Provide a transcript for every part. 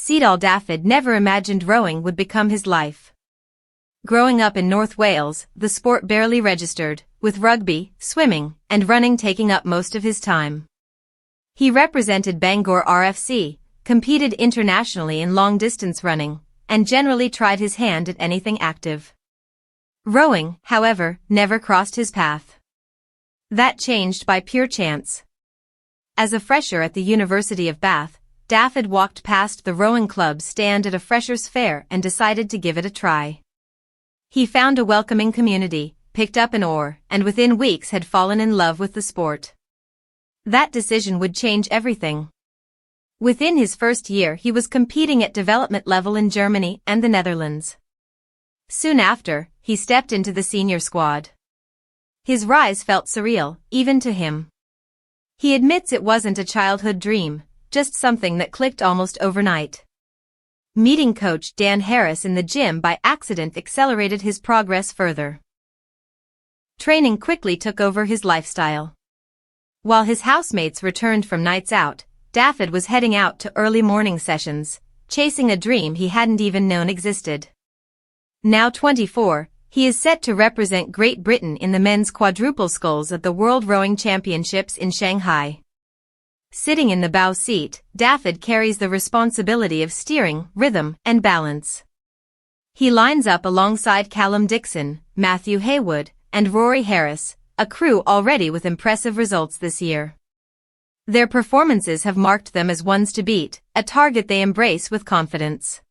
Cedol Dafydd never imagined rowing would become his life. Growing up in North Wales, the sport barely registered, with rugby, swimming, and running taking up most of his time. He represented Bangor RFC, competed internationally in long-distance running, and generally tried his hand at anything active. Rowing, however, never crossed his path. That changed by pure chance. As a fresher at the University of Bath, Dafydd walked past the rowing club's stand at a freshers' fair and decided to give it a try. He found a welcoming community, picked up an oar, and within weeks had fallen in love with the sport. That decision would change everything. Within his first year he was competing at development level in Germany and the Netherlands. Soon after, he stepped into the senior squad. His rise felt surreal, even to him. He admits it wasn't a childhood dream, just something that clicked almost overnight. Meeting coach Dan Harris in the gym by accident accelerated his progress further. Training quickly took over his lifestyle. While his housemates returned from nights out, Dafydd was heading out to early morning sessions, chasing a dream he hadn't even known existed. Now 24, he is set to represent Great Britain in the men's quadruple sculls at the World Rowing Championships in Shanghai. Sitting in the bow seat, Dafydd carries the responsibility of steering, rhythm, and balance. He lines up alongside Callum Dixon, Matthew Haywood, and Rory Harris, a crew already with impressive results this year. Their performances have marked them as ones to beat, a target they embrace with confidence.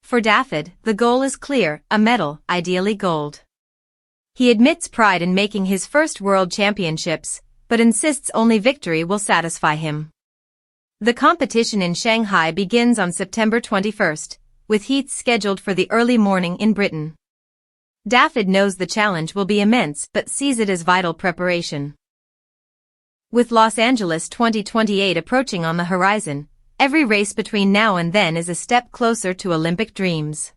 For Dafydd, the goal is clear, a medal, ideally gold. He admits pride in making his first World Championships, but insists only victory will satisfy him. The competition in Shanghai begins on September 21st, with heats scheduled for the early morning in Britain. Dafydd knows the challenge will be immense but sees it as vital preparation. With Los Angeles 2028 approaching on the horizon, every race between now and then is a step closer to Olympic dreams.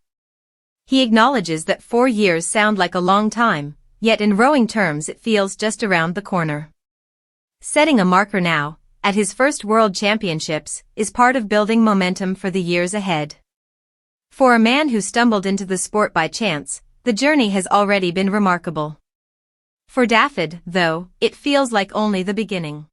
He acknowledges that 4 years sound like a long time, yet in rowing terms it feels just around the corner. Setting a marker now, at his first World Championships, is part of building momentum for the years ahead. For a man who stumbled into the sport by chance, the journey has already been remarkable. For Dafydd, though, it feels like only the beginning.